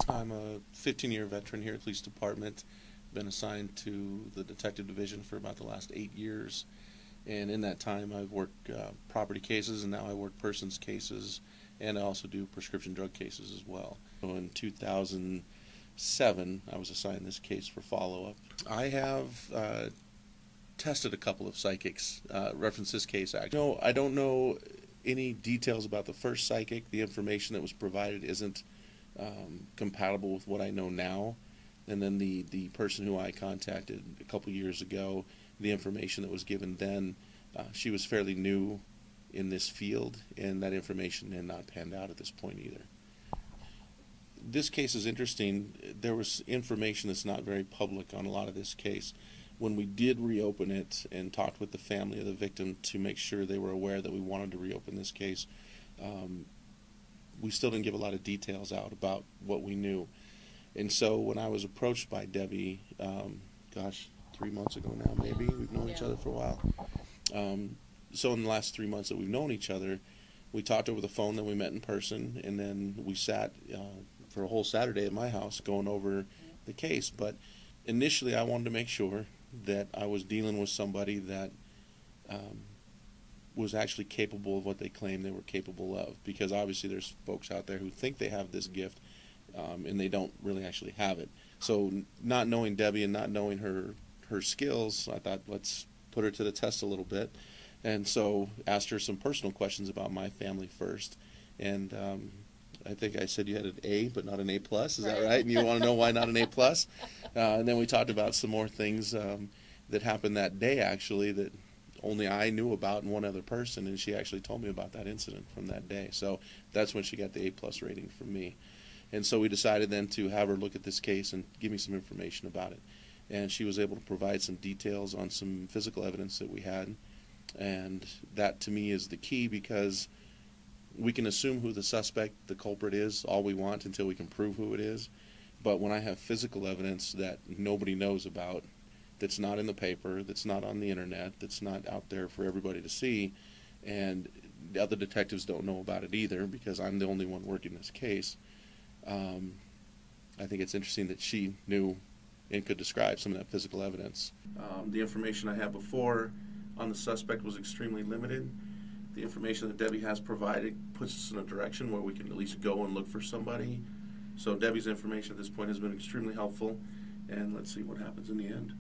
I'm a 15-year veteran here at the police department. Been assigned to the detective division for about the last 8 years. And in that time, I've worked property cases, and now I work persons cases, and I also do prescription drug cases as well. So in 2007, I was assigned this case for follow-up. I have tested a couple of psychics, reference this case actually. No, I don't know any details about the first psychic. The information that was provided isn't compatible with what I know now. And then the person who I contacted a couple years ago, the information that was given then, she was fairly new in this field, and that information had not panned out at this point either. This case is interesting. There was information that's not very public on a lot of this case. When we did reopen it and talked with the family of the victim to make sure they were aware that we wanted to reopen this case, we still didn't give a lot of details out about what we knew. And so when I was approached by Debbie, 3 months ago now maybe, we've known each other for a while. So in the last 3 months that we've known each other, we talked over the phone, then we met in person, and then we sat for a whole Saturday at my house going over the case. But initially I wanted to make sure that I was dealing with somebody that was actually capable of what they claim they were capable of, because obviously there's folks out there who think they have this gift and they don't really actually have it. So not knowing Debbie and not knowing her skills, I thought, let's put her to the test a little bit. And so asked her some personal questions about my family first. And I think I said you had an A but not an A+, is that right? And you want to know why not an A+? And then we talked about some more things that happened that day actually that only I knew about and one other person, and she actually told me about that incident from that day. So that's when she got the A+ rating from me. And so we decided then to have her look at this case and give me some information about it. And she was able to provide some details on some physical evidence that we had. And that to me is the key, because we can assume who the suspect, the culprit is, all we want until we can prove who it is. But when I have physical evidence that nobody knows about, that's not in the paper, that's not on the internet, that's not out there for everybody to see, and the other detectives don't know about it either because I'm the only one working this case, I think it's interesting that she knew and could describe some of that physical evidence. The information I had before on the suspect was extremely limited. The information that Debbie has provided puts us in a direction where we can at least go and look for somebody. So Debbie's information at this point has been extremely helpful, and let's see what happens in the end.